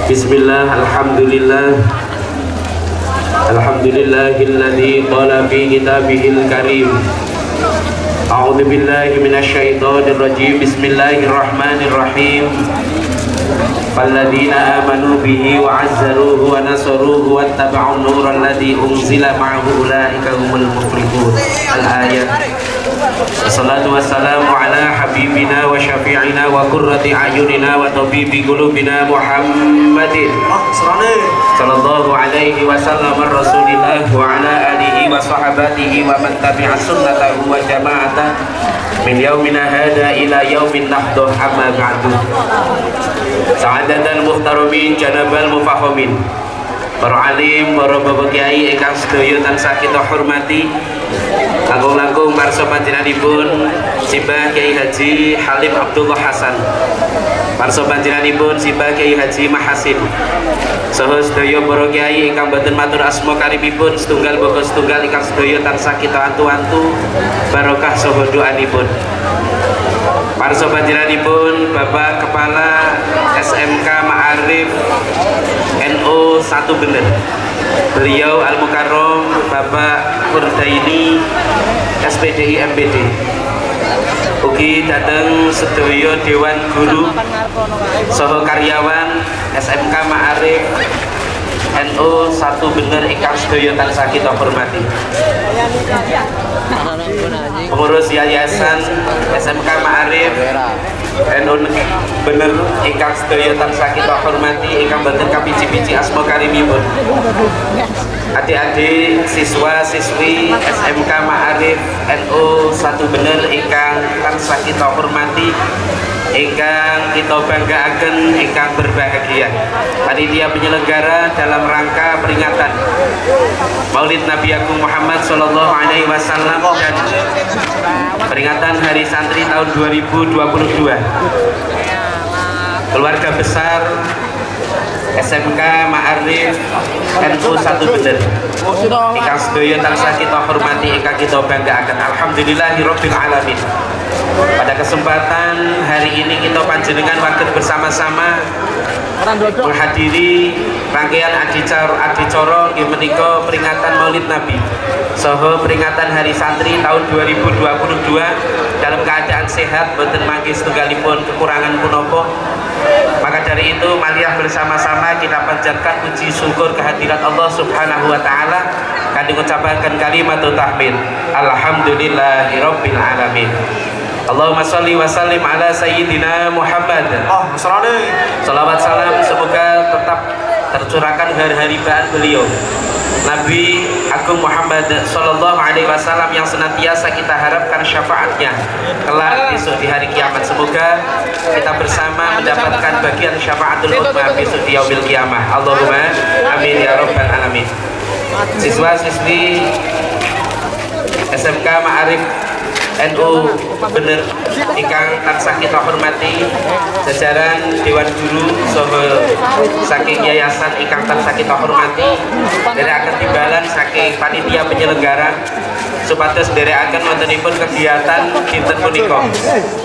Bismillah, alhamdulillah. Alhamdulillahilladzi qala fi kitabihil karim. A'udzu billahi minasyaitonir rajim. Bismillahirrahmanirrahim. Falladzina amanu bihi wa 'azzaruhu wa nasaruhu wattaba'un nural ladzi unzila ma'ahu ulaika humul muflihun. Al-ayat. Wassalatu wassalamu ala habibina wa syafi'ina wa qurrati a'yunina wa tabibi qulubina Muhammadin sallallahu alaihi wasallam rasulillah wa ala alihi wa sahabatihi wa man tabi'a sunnatahu wa jama'ata min yaumina hada ila yaumin nahduh amma ba'du. Sa'adatal muhtaramin janabal mufahamin, para alim, para bapak kiai ingkang sedaya tansah kita hormati. Langkung-langkung marsa panjenenganipun Simbah Kiai Haji Halim Abdullah Hasan, marsa panjenenganipun Simbah Kiai Haji Mahasin, saha sedaya para kiai ingkang boten matur asma karimipun setunggal boga setunggal ingkang sedaya tansah kita antu-antu barokah saha doanipun. Marsa panjenenganipun Bapak Kepala SMK Ma'arif NU 1 Bener, beliau Al-Mukarram Bapak Kurdaini SPDI MPD. Ugi dateng sedaya Dewan Guru saha karyawan SMK Ma'arif NU 1 Bener ingkang sedaya tansah kita hormati. Pengurus Yayasan SMK Ma'arif NU Bener ingkang sedaya tansah kita hormati, ingkang boten kapiji-piji asma karimipun. Adik-adik siswa siswi SMK Ma'arif NU 1 Bener ingkang tansah kita hormati, ingkang kita banggakan, ingkang berbahagia. Panitia penyelenggara dalam rangka peringatan Maulid Nabi Agung Muhammad Sallallahu Alaihi Wasallam dan peringatan Hari Santri tahun 2022. Keluarga besar SMK Ma'arif NU 1 Bener ingkang sedaya tansah kita hormati, ingkang kita banggakan. Alhamdulillahirabbil alamin. Pada kesempatan hari ini kita panjenengan waktu bersama-sama menghadiri rangkaian adicara nggih menika peringatan Maulid Nabi saha peringatan Hari Santri tahun 2022 dalam keadaan sehat, boten mangke setunggalipun kekurangan punapa. Maka dari itu marilah bersama-sama kita panjatkan puji syukur kehadirat Allah Subhanahu wa taala kangge ngucapaken kalimat tahmid. Alhamdulillahirabbil alamin. Allahumma sholli wa sallim ala sayyidina Muhammad. Salawat salam semoga tetap tercurahkan hari-haribaan beliau Nabi Agung Muhammad Sallallahu Alaihi Wasallam yang senantiasa kita harapkan syafaatnya kelak besok di hari kiamat. Semoga kita bersama mendapatkan bagian syafaatul ummah besok di yaumil kiamah. Allahumma amin ya rabbal alamin. Siswa-siswi SMK Ma'arif NU Bener ingkang tansah kita hormati, jajaran Dewan Guru saha saking yayasan ingkang tansah kita hormati, derekaken timbalan saking panitia penyelenggara supados derekaken wontenipun kegiatan dinten punika.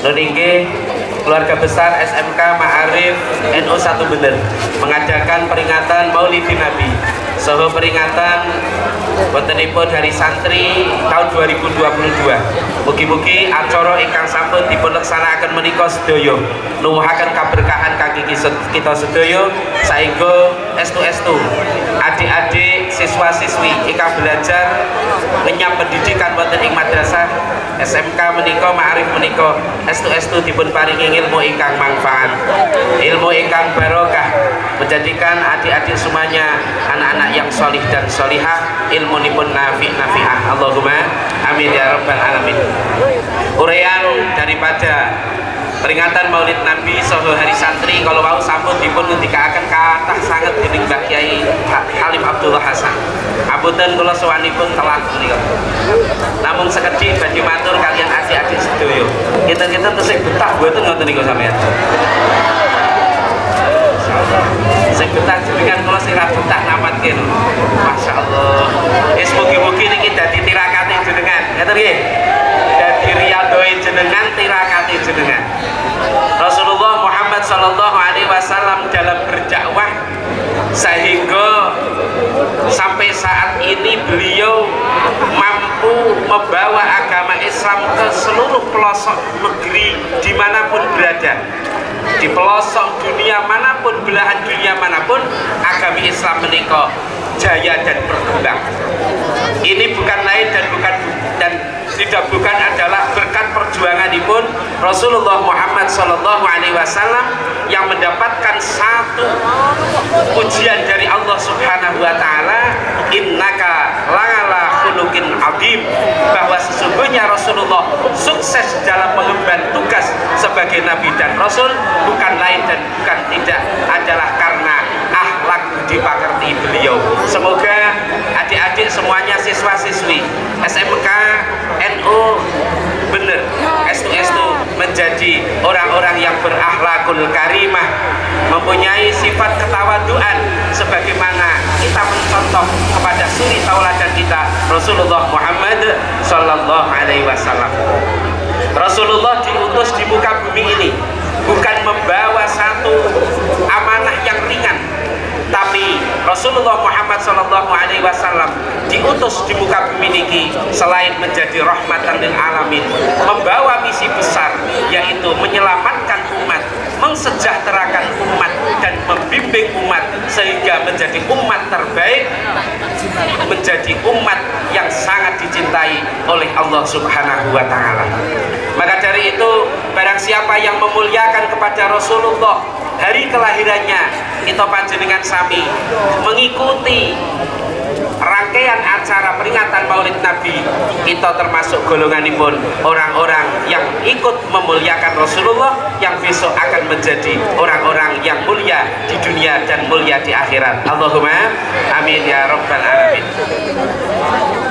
Nun inggih keluarga besar SMK Ma'arif NU 1 Bener mengadakan peringatan Maulidin Nabi saha peringatan wontenipun Hari Santri tahun 2022. Mugi-mugi acara ingkang sampun dipun laksanakaken menika sedaya nuwuhaken kaberkahan kangge kita sedaya saengga estu-estu adik-adik siswa-siswi ingkang belajar ngenyam pendidikan wonten ing madrasah SMK menika Ma'arif menika estu-estu dipun paringi ilmu ingkang manfaat, ilmu ingkang barokah, menjadikan adik-adik semuanya anak-anak yang solih dan solihah, ilmunipun nafi'ah. Allahumma amin ya rabbal alamin. Uraian daripada peringatan Maulid Nabi saha Hari Santri kalau mau sampun dipun ngendikaaken kathah sanget dening Mbah Kiai Halim Abdullah Hasan. Apunten kula sowanipun telat menika. Namung sekedhik badhe matur kalian adik-adik sedaya. Kita tesih betah mboten ngoten niku sampeyan. Sing betah jenengan kula sing ra betah namatke. Masyaallah. Wis mugi-mugi niki dadi tirakate jenengan. Ngoten nggih. Dadi riyadhoe jenengan, tirakate jenengan. Rasulullah Muhammad sallallahu alaihi wasallam dalam berdakwah, sehingga sampai saat ini beliau mampu membawa agama Islam ke seluruh pelosok negeri dimanapun berada, di pelosok dunia manapun, belahan dunia manapun, agama Islam menika jaya dan berkembang. Ini bukan lain dan bukan adalah berkat perjuanganipun Rasulullah Muhammad SAW yang mendapatkan satu ujian dari Allah Subhanahu wa taala, innaka la'ala khuluqin azim, bahwa sesungguhnya Rasulullah sukses dalam mengemban tugas sebagai nabi dan rasul bukan lain dan bukan tidak adalah karena akhlak budi pekerti beliau. Semoga adik-adik semuanya, siswa-siswi SMK NU bener estu menjadi orang-orang yang berakhlakul karimah, mempunyai sifat ketawaduan sebagaimana kita mencontoh kepada suri tauladan kita Rasulullah Muhammad sallallahu alaihi wasallam. Rasulullah diutus di muka bumi ini bukan membawa satu amanah yang ringan, tapi Rasulullah Muhammad SAW diutus di muka bumi ini selain menjadi rahmatan lil alamin, membawa misi besar, yaitu menyelamatkan umat, mensejahterakan umat, dan membimbing umat sehingga menjadi umat terbaik, menjadi umat yang sangat dicintai oleh Allah Subhanahu wa taala. Maka dari itu, barang siapa yang memuliakan kepada Rasulullah hari kelahirannya, kita panjenengan sami mengikuti rangkaian acara peringatan Maulid Nabi, kita termasuk golonganipun orang-orang yang ikut memuliakan Rasulullah, yang besok akan menjadi orang-orang yang mulia di dunia dan mulia di akhirat. Allahumma amin ya rabbal alamin.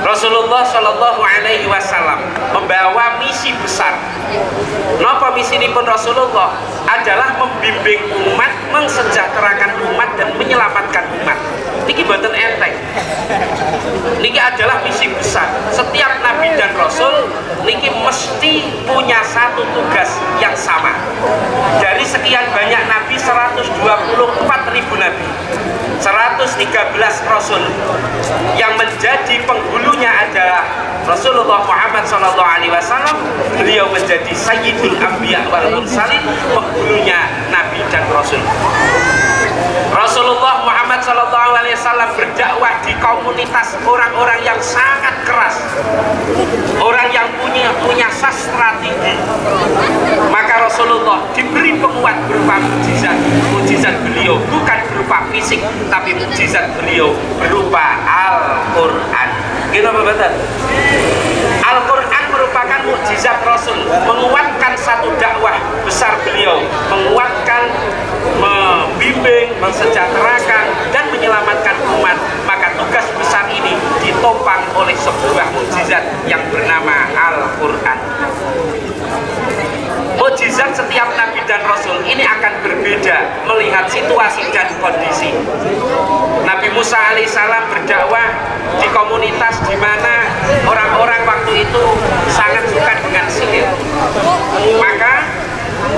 Rasulullah Shallallahu Alaihi Wasallam membawa misi besar. Napa misi ini pun Rasulullah adalah membimbing umat, mensejahterakan umat, dan menyelamatkan umat. Niki boten enteng. Niki adalah misi besar. Setiap nabi dan rasul niki mesti punya satu tugas yang sama. Dari sekian banyak nabi, 124.000 nabi, 113 rasul, yang menjadi penghulunya adalah Rasulullah Muhammad SAW. Beliau menjadi Sayyidul Anbiya wal Mursalin, penghulunya nabi dan rasul. Rasulullah Muhammad SAW berdakwah di komunitas orang-orang yang sangat keras, orang yang punya sastra tinggi. Maka Rasulullah diberi penguat berupa mukjizat. Mukjizat beliau bukan berupa fisik, tapi mukjizat beliau berupa Al-Quran. Gitu betul. Al-Quran merupakan mukjizat Rasul, menguatkan satu dakwah besar beliau, menguatkan, membimbing, mensejahterakan, dan menyelamatkan umat. Maka tugas besar ini ditopang oleh sebuah mukjizat yang bernama Al-Quran. Mukjizat setiap nabi dan rasul ini akan berbeda melihat situasi dan kondisi. Nabi Musa alaihissalam berdakwah di komunitas di mana orang-orang waktu itu sangat suka dengan sihir. Maka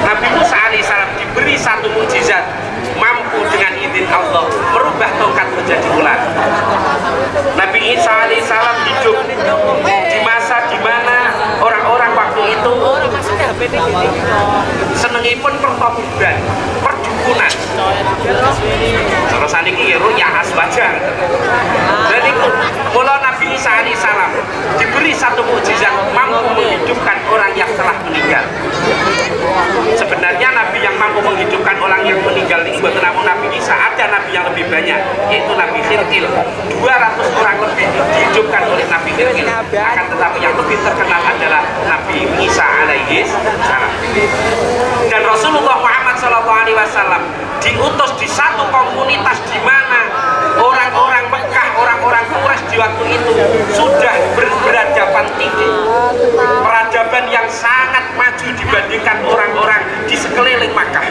Nabi Musa alaihissalam diberi satu mukjizat, mampu dengan izin Allah merubah tongkat menjadi ular. Nabi Isa alaihissalam hidup di masa di mana orang-orang waktu itu senengipun pertoburan, perdukunan. Terus saniki ya ruya asbaja. Dan itu mula Nabi Isa alaihissalam diberi satu mukjizat, mampu menghidupkan orang yang telah meninggal. Sebenarnya nabi yang mampu menghidupkan orang yang meninggal ini bukan namun Nabi Isa, ada nabi yang lebih banyak, yaitu Nabi Khilqil. 200 orang lebih dihidupkan oleh Nabi Khilqil. Akan tetapi yang lebih terkenal adalah Nabi Isa alaihi salam. Dan Rasulullah Muhammad SAW diutus di satu komunitas di mana orang-orang Mekah, orang-orang Quraisy di waktu itu sudah berperadaban tinggi, peradaban yang sangat maju dibandingkan orang-orang di sekeliling Makkah.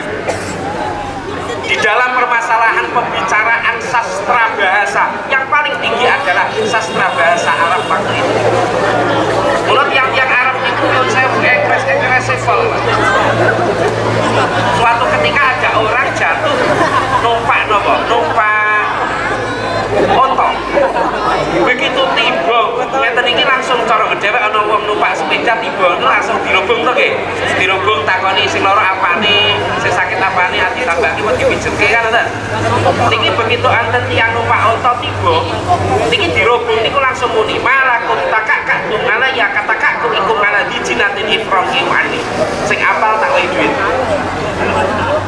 Di dalam permasalahan pembicaraan sastra bahasa, yang paling tinggi adalah sastra bahasa Arab waktu itu. Menurut yang Arab itu saya agresif. Suatu ketika ada orang jatuh Ica tiba langsung dirubung to nggih. Dirubung takoni sing loro apane, sing sakit apane, ati tambah ki dipijetke kan ngoten. Niki begitu anten tiyang numpak onto tiba, niki dirubung niku langsung muni malakum takak tungala ya katakakku iku malah dijinatin ifrohim ani. Sing apal tak wae duit.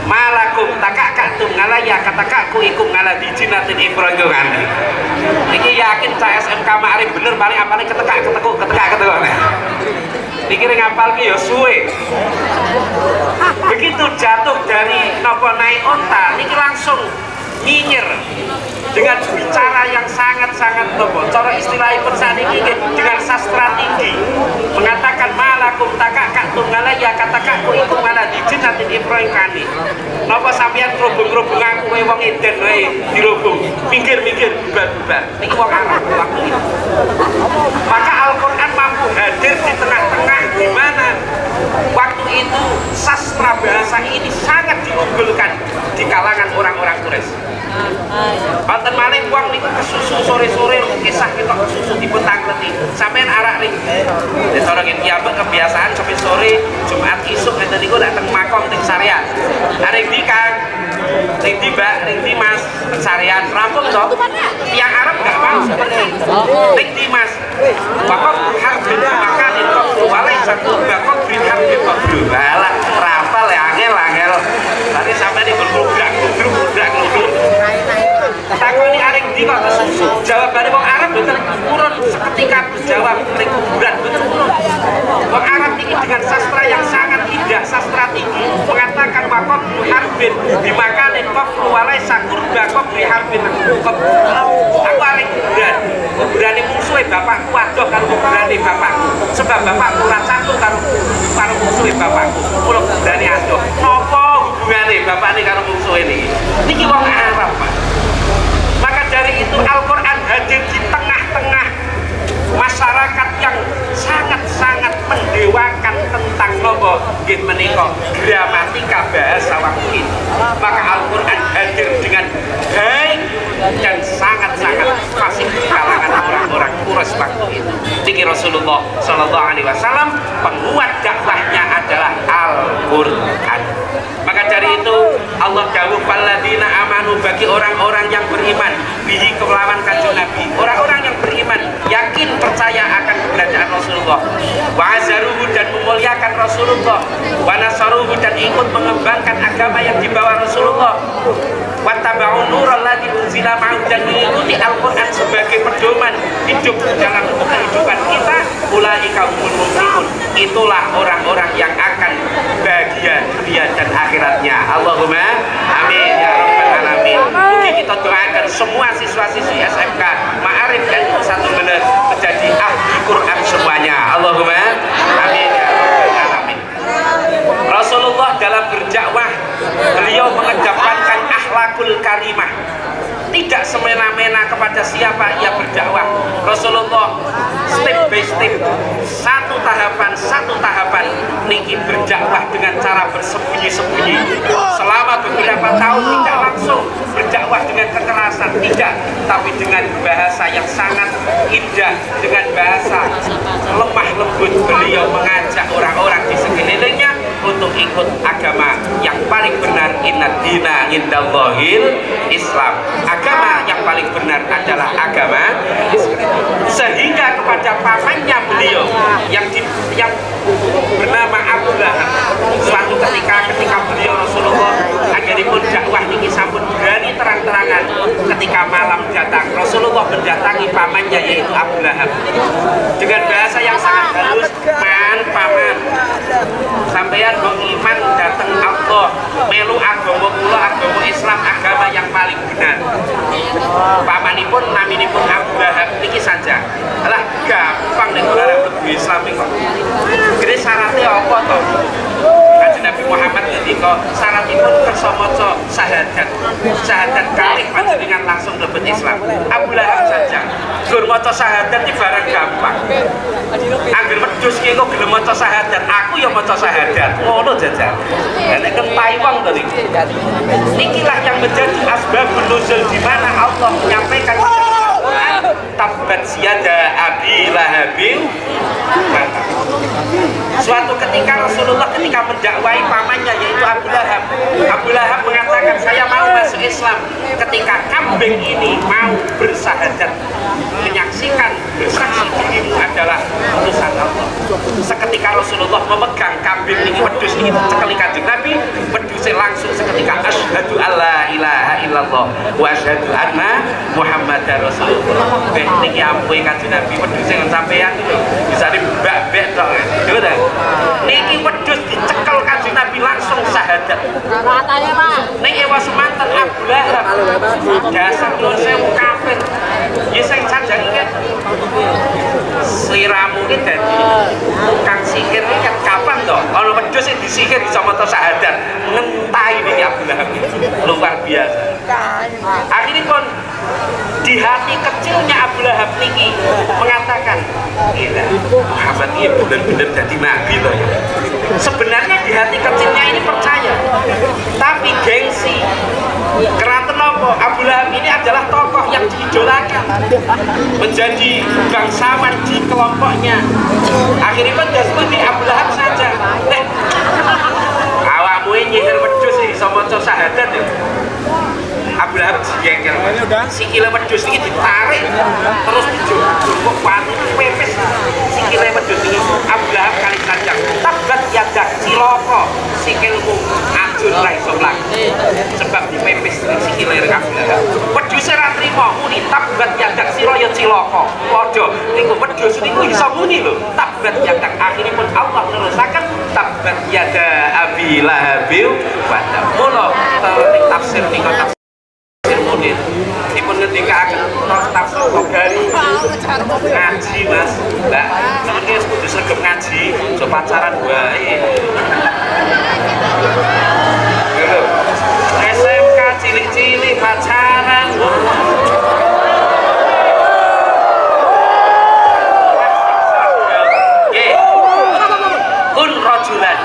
Malakum takak tungala ya katakakku iku malah dijinatin ifrohim ani. Niki yakin cah SMK Ma'arif bener paling apane ketekak niki ring apal ki ya suwe. Begitu jatuh dari napa naik onta niki langsung nyinyir dengan bicara yang sangat-sangat nopo. Cara istilahipun saat ini dengan sastra tinggi mengatakan malakum takak tungala ya katakakku iku malah dijinatin Ibrahim kani. Napa sampeyan kerubung-kerubung aku kowe wong eden wae dirubung. Mikir-mikir bubar-bubar. Niki wong Arab waktu itu. Maka Al-Qur'an mampu hadir di tengah-tengah di mana waktu itu sastra bahasa ini sangat diunggulkan di kalangan orang-orang Quraisy. Wonten malih wong niku kesusu sore-sore kisah kita kesusu dipentang-leti. Sampeyan arak ring. Cara kiyamat kebiasaan sampai sore Jumat isuk ngeten niku nek teng makom teng syariat. Arek di Kang, ring di Mbak, ring di Mas, teng syariat rampung to. Tiang Arab enggak mau seperti itu. Ring di Mas. Bakok harbin makan itu walai satu bakok bin harbin bakok. Balah rapal ya angel. Tadi sampai di bergerak takoni areng di kok kesusu jawabane wong Arab mboten urun seketika jawab ring kuburan mboten urun. Wong Arab ini dengan sastra yang sangat indah, sastra tinggi mengatakan makok harbin dimakanin kok walai sakur bakok di harbin aku areng kuburan musuhe bapakku waduh karo kuburane bapakku sebab bapakku ora satu karo musuhe bapakku kula kuburane adoh napa hubungane bapakne karo musuhe niki wong Arab Pak. Maka dari itu Al-Quran hadir di tengah-tengah masyarakat yang sangat-sangat mendewakan tentang nopo nggih menika gramatika bahasa waktu itu. Maka Al-Quran hadir dengan baik dan sangat-sangat fasih di kalangan orang-orang Quraisy waktu itu. Niki Rasulullah Shallallahu Alaihi Wasallam penguat dakwahnya adalah Al-Quran. Maka dari itu Allah dawuh falladzina amanu bagi orang-orang yang beriman bihi kelawan kanjeng Nabi. Orang-orang yang beriman yakin percaya akan keberadaan Rasulullah. Wa azaruhu dan memuliakan Rasulullah. Wa nasaruhu dan ikut mengembangkan agama yang dibawa Rasulullah. Wa tabau nural ladzi unzila ma'ahu dan mengikuti Al-Qur'an sebagai pedoman hidup dalam kehidupan kita. Ulaika humul muflihun. Itulah orang-orang yang akan bahagia dunia dan akhiratnya. Allahumma amin ya rabbal alamin. Mungkin kita doakan semua siswa-siswi SMK Ma'arif dan satu benar menjadi ahli Quran semuanya. Allahumma amin ya rabbal alamin. Rasulullah dalam berdakwah beliau mengedepankan akhlakul karimah. Tidak semena-mena kepada siapa ia berdakwah. Rasulullah step by step, satu tahapan niki berdakwah dengan cara bersembunyi-sembunyi. Selama beberapa tahun tidak langsung berdakwah dengan kekerasan, tidak, tapi dengan bahasa yang sangat indah, dengan bahasa lemah lembut beliau mengajak orang-orang di sekelilingnya untuk ikut agama yang paling benar. Inna dina indallahil Islam. Agama yang paling benar adalah agama Islam. Sehingga kepada pamannya beliau yang bernama Abu Lahab, suatu ketika beliau Rasulullah akhiripun dakwah niki sampun berani terang-terangan. Ketika malam datang Rasulullah mendatangi pamannya yaitu Abu Lahab dengan bahasa yang sangat halus. Paman sampeyan kok iman datang Allah melu agama kula agama Islam agama yang paling benar. Pamanipun naminipun Abu Lahab niki saja. Alah gampang nek ora mlebu Islam kok. Kira syaratnya apa to? Kanjeng Nabi Muhammad ngendika syaratipun kersa maca syahadat kalih panjenengan langsung mlebet Islam. Abu Lahab saja gur maca syahadat iki barang gampang. Angger wedhus ki kok gelem maca syahadat, aku ya maca syahadat. Ngono jajal. Nek kentai wong to iki. Nikilah yang menjadi asbabun nuzul di mana Allah menyampaikan tabbat siyada abi lahabin Suatu ketika Rasulullah ketika mendakwai pamannya yaitu Abu Lahab. Abu Lahab mengatakan, saya mau masuk Islam ketika kambing ini mau bersahadat, menyaksikan bersaksi dirimu adalah utusan Allah. Seketika Rasulullah memegang kambing ini, wedhus ini cekeli Kanjeng Nabi, wedhusnya langsung seketika asyhadu alla ilaha illallah wa asyhadu anna Muhammadar Rasulullah. Niki ampuhe Kanjeng Nabi wedhusnya ngen sampean lho. Bisane mbak-mbak tok. Yo ta. Niki wedhus dicekel Kanjeng Nabi langsung syahadat. Katanya, Pak. Niki ewa semanten Abu Lahab. Dasar nuwun sewu kafir. Ya sing sanjang iki sliramu ki dadi tukang sihir iki kan kapan to? Ana wedhus sing disihir bisa maca syahadat. Ngentahi niki Abu Lahab. Luar biasa. Akhirnya pun di hati kecilnya Abu Lahab niki mengatakan, gila, Muhammad ini benar-benar jadi nabi loh ya. Sebenarnya di hati kecilnya ini percaya, tapi gengsi. Karena kenapa? Abu Lahab ini adalah tokoh yang diidolakan, menjadi bangsawan di kelompoknya. Akhirnya pun seperti Abu Lahab saja. Awakmu nyihir wedhus iki iso maca syahadat ya. Abu Lahab jengkel, sikile wedhus ini ditarik terus dijungkuk pati pepes sikile wedhus ini. Abu Lahab kali sanjang tabat yadak cilaka sikilmu ajur ra iso mlaku sebab dipepes sikile Abu Lahab. Wedhus ora trimo muni tabat yadak sira ya cilaka padha niku wedhus niku iso muni lho tabat yadak. Akhiripun Allah nerusaken tabat yada Abi Lahab wa mula tafsir niku dipun ngendikaken tafsir Togari ngaji Mas. Lah, sampeyan kudu sregep ngaji, aja pacaran wae. Lho. SMK cilik-cilik pacaran. Kun rajulan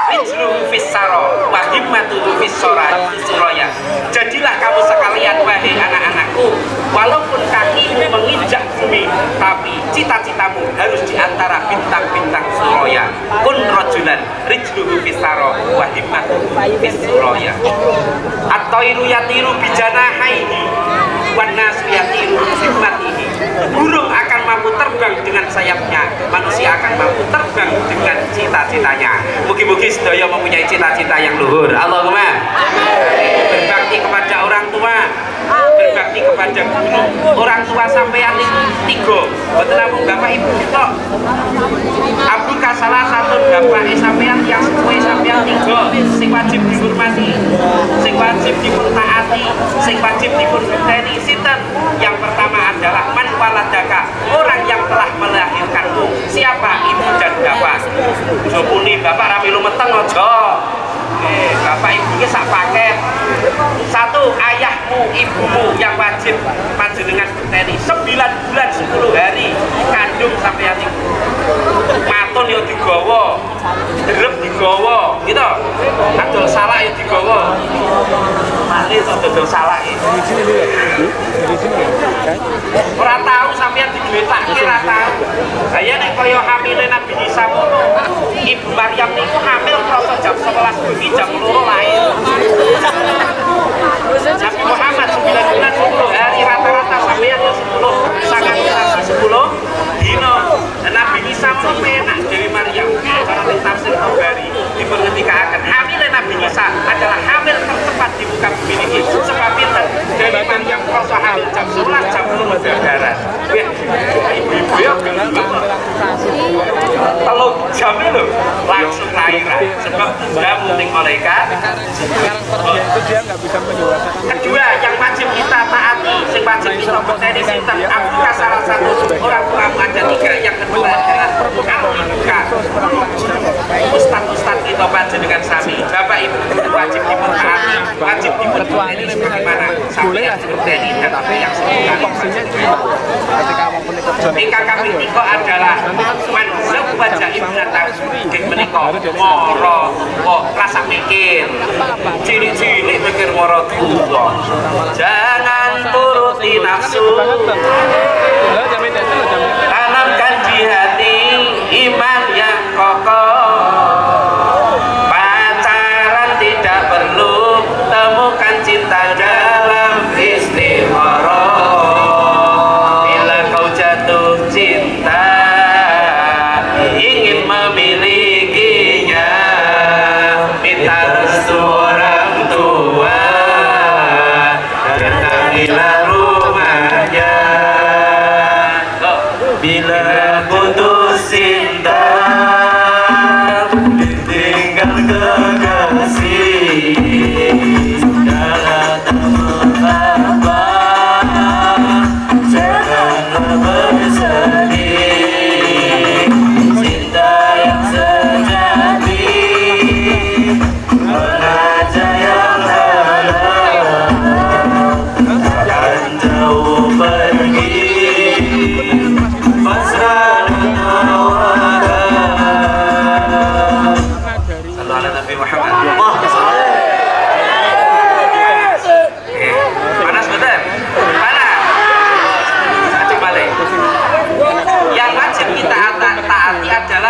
rijluhu fis sara wa himmatuhu fis suraya. Jadilah kamu sekalian wahai anak-anakku, walaupun kakimu menginjak bumi, tapi cita-citamu harus di antara bintang-bintang suraya. Kun rajulan rijluhu fis sara wa himmatuhu fis suraya. At-tairu yatiru bijanahaihi wan nasu yatiru bihimmatihi. Burung akan mampu terbang dengan sayapnya, manusia akan mampu terbang dengan cita-citanya. Mugi-mugi sedaya mempunyai cita-cita yang luhur. Allahumma berbakti kepada orang tua, berbakti kepada guru. Orang tua sampeyan niku tiga, mboten namung bapak ibu tok. Abuka salah satu bapak sampeyan yang sepuh sampeyan tiga, sing wajib dihormati, sing wajib ditaati, sing wajib dipungeteni. Sinten? Yang pertama adalah man waladaka, orang yang telah melahirkanmu. Siapa? Ibu dan bapak. Jopuni bapak ra milu meteng aja. Bapak ibunya sak paket. Satu, ayahmu, ibumu yang wajib panjenengan geteni 9 bulan 10 hari kandung sampeyan iku. Maton yo digawa, derep digawa, gitu. Adol salak yo digawa. Mari to dodol salake. Ora tahu sampeyan diduwetake ora tahu. Lah nek kaya hamile Nabi Isa ngono, Ibu Maryam niku hamil krasa jam 11 bengi jam 2 lahir. Nabi Muhammad 9 bulan 10 hari rata-rata sampeyan yo 10 sangat 10 dino. Nabi Isa pun enak Dewi Maryam karena tafsir Togari diperhatikan hamil Nabi Isa adalah hamil tercepat di muka bumi ini. Sebab itu Dewi Maryam krasa hamil jam 11 jam 10 darah. Ibu-ibu ya kalau jam itu langsung lahir sebab jamu ning malaikat. Kedua yang wajib kita taati, yang wajib kita bertani sinten. Apakah salah satu orang tua ada 3. Yang kedua adalah al-ibuka, ustad-ustad kita panjenengan sami, bapak ibu wajib dipertaati, wajib dipertaati sebagaimana sampai bertani dan yang Ingkang kaping 3 adalah manzab wajah ibnatan ing menika mara kok rasa mikir cilik-cilik mikir mara tua. Jangan turuti nafsu, tanamkan di hati iman yang kokoh.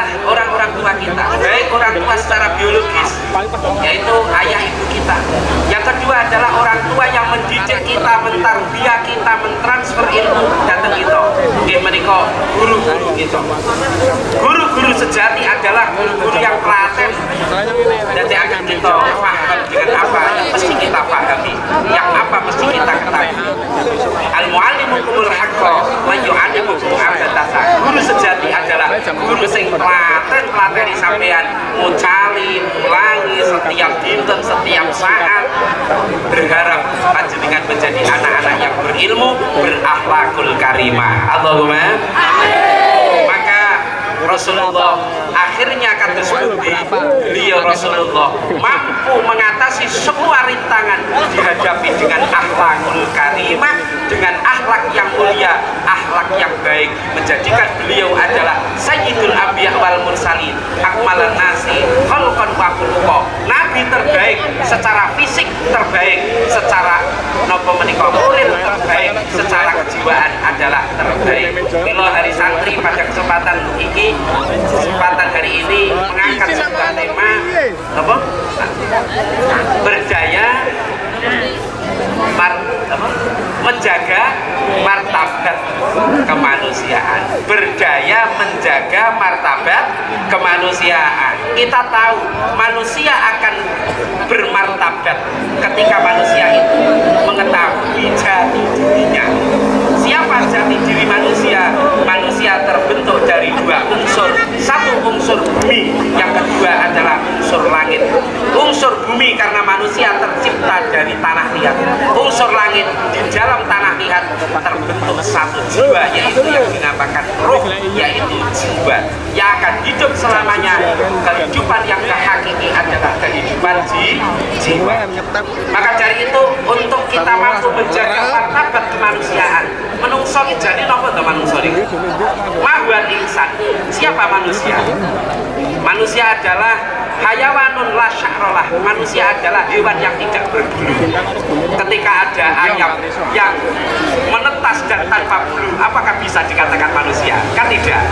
adalah orang-orang tua kita, baik orang tua secara biologis, yaitu ayah ibu kita. Yang kedua adalah orang tua yang mendidik kita, mentarbiyah kita, mentransfer ilmu datang kita. Nggih menika guru-guru kita. Guru-guru sejati adalah guru-guru yang telaten. Jadi akan kita paham dengan apa yang mesti kita pahami, yang apa mesti kita ketahui. Al-muallimukumul haqqa wa yu'allimukum abadasa. Guru sejati adalah guru sing telaten sampean ngucali, ulangi setiap dinten, setiap saat. Berharap panjenengan menjadi anak-anak yang berilmu, berakhlakul karimah. Allahumma amin. Maka Rasulullah akhirnya kados pundi beliau Rasulullah mampu mengatasi semua rintangan dihadapi dengan akhlakul karimah, dengan akhlak yang mulia, akhlak yang baik, menjadikan beliau adalah sayyidul anbiya wal mursalin, akmalan nasi khalqan wa khuluqa. Nabi terbaik secara fisik, terbaik secara napa menika moral, terbaik secara kejiwaan adalah terbaik. Mila hari santri pada kesempatan hari ini mengangkat sebuah tema apa? Menjaga martabat kemanusiaan. Berdaya menjaga martabat kemanusiaan. Kita tahu manusia akan bermartabat ketika manusia itu mengetahui jati dirinya. Siapa jati diri manusia? Manusia terbentuk dari dua unsur. Satu unsur bumi, yang kedua adalah unsur langit. Unsur bumi karena manusia tercipta dari tanah liat. Unsur langit, di dalam tanah liat terbentuk satu jiwa, yaitu yang dinamakan roh, yaitu jiwa yang akan hidup selamanya. Kehidupan yang hakiki adalah kehidupan jiwa. Maka dari itu, untuk kita mampu menjaga martabat kemanusiaan, menungso jadi nopo to manungso niku? Mahwan insan. Siapa manusia? Manusia adalah hayawanun la sya'rolah. Manusia adalah hewan yang tidak berbulu. Ketika ada ayam yang menetas dan tanpa bulu, apakah bisa dikatakan manusia? Kan tidak.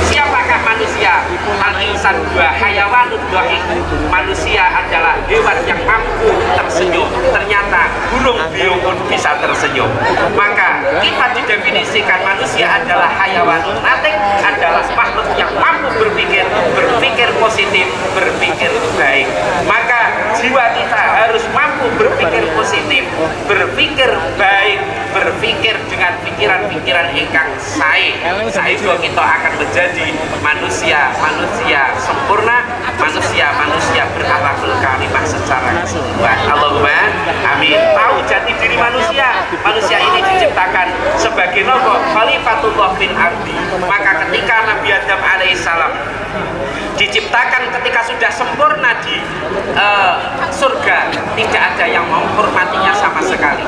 Siapakah manusia? Al-insan dua hayawanun dhaif. Manusia adalah hewan yang mampu tersenyum. Ternyata burung beo pun bisa tersenyum. Maka kita didefinisikan manusia adalah hayawanun natik, adalah makhluk yang mampu berpikir positif, berpikir baik. Maka jiwa kita harus mampu berpikir positif, berpikir baik, berpikir dengan pikiran-pikiran ingkang sae. Saestu kita akan menjadi manusia sempurna, manusia berakhlakul karimah secara keseluruhan. Allahumma amin. Tahu jati diri manusia. Manusia ini diciptakan sebagai nopo khalifatullah fil ardi. Maka ketika Nabi Adam alaihissalam diciptakan ketika sudah sempurna di surga, tidak ada yang menghormatinya sama sekali.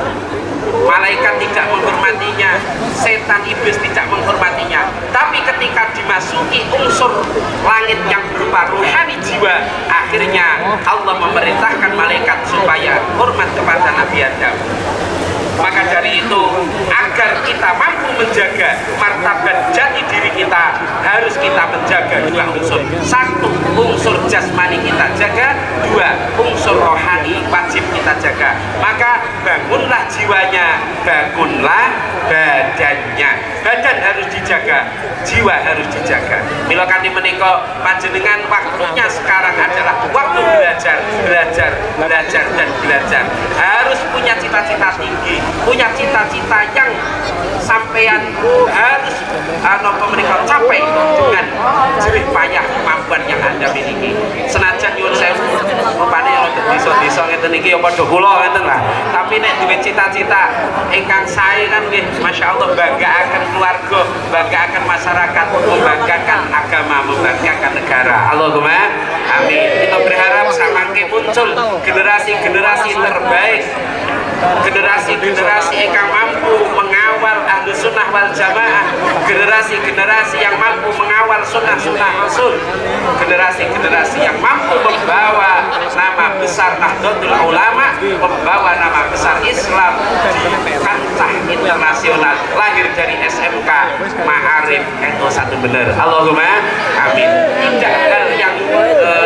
Malaikat tidak menghormatinya, setan iblis tidak menghormatinya. Tapi ketika dimasuki unsur langit yang berupa ruhani jiwa, akhirnya Allah memerintahkan malaikat supaya hormat kepada Nabi Adam. Maka dari itu, agar kita mampu menjaga martabat jati diri kita, harus kita menjaga dua unsur. Satu, unsur jasmani kita jaga. Dua, unsur rohani wajib kita jaga. Maka bangunlah jiwanya, bangunlah badannya. Badan harus dijaga, jiwa harus dijaga. Mila kanthi menika panjenengan waktunya sekarang adalah waktu belajar, dan belajar. Harus punya cita-cita tinggi, punya cita-cita yang sampean harus mereka capai dengan jerih payah kemampuan yang Anda miliki. Senajan nyuwun sewu rupane ya desa-desa ngeten iki ya padha kula ngeten lah. Tapi nek duwe cita-cita ingkang sae kan nggih masyaallah banggakan keluarga, banggakan masyarakat, membanggakan agama, membanggakan negara. Allahumma amin. Kita berharap samangke muncul generasi-generasi terbaik, generasi-generasi yang mampu mengawal ahlu sunnah wal jamaah, generasi-generasi yang mampu mengawal sunnah-sunnah Rasul, generasi-generasi yang mampu membawa nama besar Nahdlatul Ulama, membawa nama besar Islam di kancah internasional, lahir dari SMK Ma'arif NU 1 Bener. Allahumma Amin. Tidak hal yang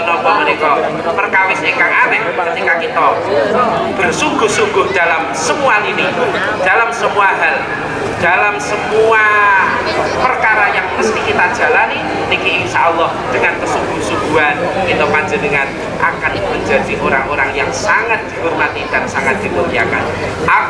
napa menika perkawis ingkang aneh ketika kita bersungguh-sungguh dalam semua lini, dalam semua hal, dalam semua perkara yang mesti kita jalani niki insyaallah dengan kesungguh-sungguhan kita panjenengan akan menjadi orang-orang yang sangat dihormati dan sangat dimuliakan.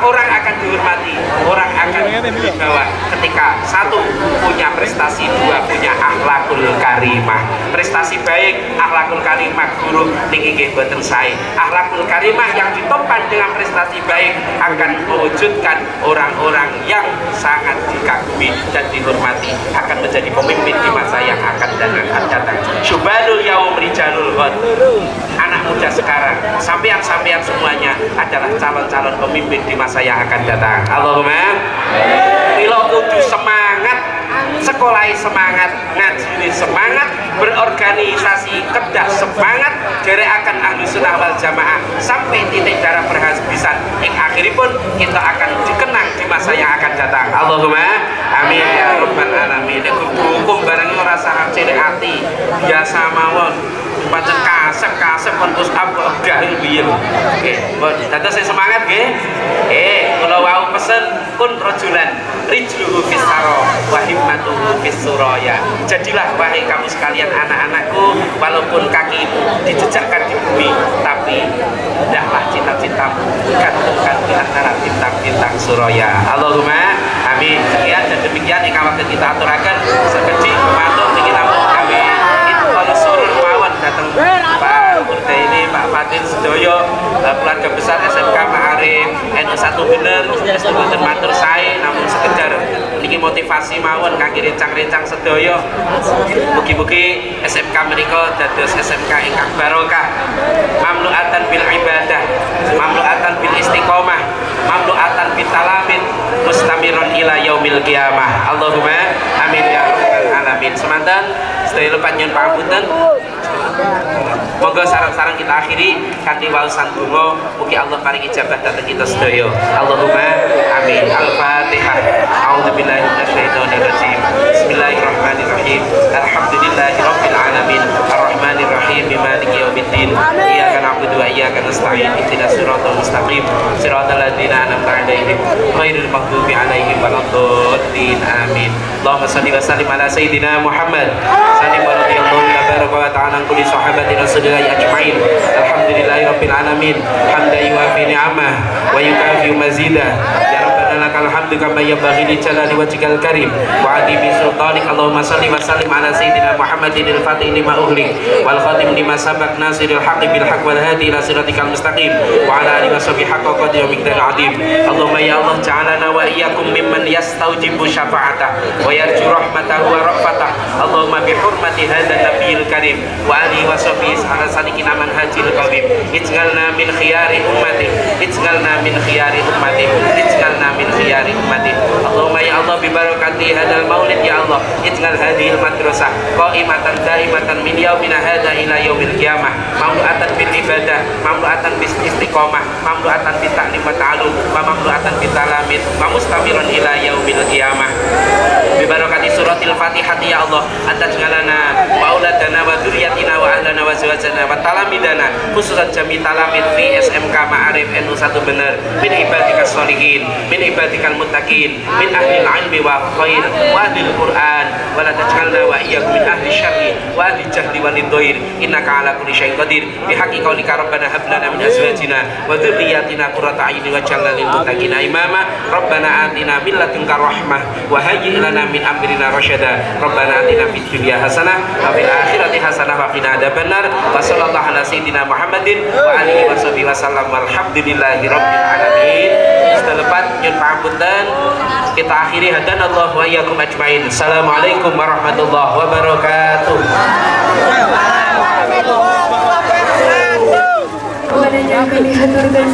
Orang akan dihormati, orang akan dibawa ketika satu punya prestasi, dua punya akhlakul karimah. Prestasi baik, akhlakul karimah guru niki nggih boten sae. Akhlakul karimah yang ditopang dengan prestasi baik akan mewujudkan orang-orang yang sangat dikagumi dan dihormati, akan menjadi pemimpin di masa yang akan datang. Syubanul yaum rijalul ghad. Anak muda sekarang, sampean-sampean semuanya adalah calon-calon pemimpin di masa yang akan datang. Allahumma mila kudu semangat, sekolah semangat, ngaji semangat, berorganisasi kedah semangat, dari akan ahlu sunnah wal jamaah sampai titik darah berhabisan. Yang akhiripun kita akan dikenang di masa yang akan datang. Allahumma amin ya rabbal alamin. Hukum barang ora sah cilik ati, biasa mawon. Pancen kasep pun us apa gahil biyen. Nggih, pun dados sing semangat nggih. Kula wau pesen kun rajulan rijluhu fis sara wa himmatuhu fis suraya. Jadilah wahai kamu sekalian anak-anakku, walaupun kakimu dijejakkan di bumi, tapi hendaklah cita-citamu gantungkan di antara bintang-bintang suraya. Allahumma amin. Sekian dan demikian yang akan kita aturaken sekecil matur niki namung kami itu kalau surur mawon datang Pak Murte ini, Pak Fatin Sedoyo, keluarga besar SMK Ma'arif NU 1 bener, mboten matur sae namun sekedar niki motivasi mawon kangge rencang-rencang sedoyo. Mugi-mugi SMK menika dados SMK ingkang barokah, mamluatan bil ibadah, mamluatan bil istiqomah, mamluatan bil talamin, mustamiron ila yaumil qiyamah. Allahumma amin ya rabbal alamin. Semanten sedaya lepat nyuwun pangapunten. Monggo sareng-sareng kita akhiri kanthi waosan donga, mugi Allah paring ijabah dhateng kita sedaya. Allahumma amin. Al-Fatihah. A'udzubillahi minasyaitonir rajim. Bismillahirrahmanirrahim. Alhamdulillahirabbil alamin. Arrahmanir rahim. Maliki yaumiddin. Iyyaka na'budu wa iyyaka nasta'in. Ihdinas siratal mustaqim. Siratal ladzina an'amta 'alaihim ghairil maghdubi 'alaihim waladdallin. Amin. Allahumma shalli wa sallim ala sayyidina Muhammad. Sallim wa radhiyallahu wa ta'ala an kulli sahabati Rasulillah ajma'in. Alhamdulillahirabbil alamin. Hamdan yuwafi ni'amah wa yukafi mazidah. Ya Rabbana lakal hamdu kama yanbaghi li jalali wajhikal karim wa 'azimi sultanik. Allahumma shalli wa sallim ala sayyidina Muhammadin al-fatih lima ughliq wal khatim lima sabaq nasiril haqqi bil haqq wal hadi ila siratikal mustaqim wa ala alihi washabihi haqqa qadri wa miqdaril 'azim. Allahumma ya Allah ja'alana wa iyyakum mimman yastaujibu syafa'atah wa yarju rahmatahu wa ra'fatah. Allahumma bi hurmati hadzal nabiyil karim wa alihi washabihi ala salikina manhajil qawim. Ij'alna min khiyari ummati, ij'alna min khiyari ummati, ij'alna min khiyari ummati. Allahumma ya Allah bi barakati hadzal maulid ya Allah, ij'al hadhil madrasah qa'imatan daimatan min yaumina hadza ila yaumil qiyamah, mamlu'atan bil ibadah, mamlu'atan bis istiqomah, mamlu'atan bi ta'lim wa ta'allum, wa mamlu'atan bi talamin, wa mustamiran ila yaumil qiyamah. Bi barakati suratil Fatihah ya Allah, anta jalana wa auladana wa dzurriyyatina wa ahlana wa zawjana wa talamidana, khususan jami talamid fi SMK Ma'arif NU 1 bener, min ibadikas sholihin, min ibadikal muttaqin, min ahlil ilmi wa khair wa ahlil Qur'an, wa la taj'alna wa iyyakum min ahli syarri wa ahli jahli wa lidhair, innaka ala kulli syai'in qadir. Bi haqqi qaulika rabbana hab lana min azwajina wa dzurriyyatina qurrata a'yun waj'alna lil muttaqina imama. Rabbana atina min ladunka rahmah wa hayyi' lana min amrina rasyada. Rabbana atina fid dunya hasanah wa fil akhirati hasanah wa qina adzabannar. Wa sallallahu ala sayyidina Muhammadin wa alihi washabihi wasallam. Walhamdulillahi rabbil alamin. Selepas nyun pangapunten kita akhiri hadanallahu wa iyyakum ajmain. Assalamualaikum warahmatullahi wabarakatuh. Kepada yang kami haturkan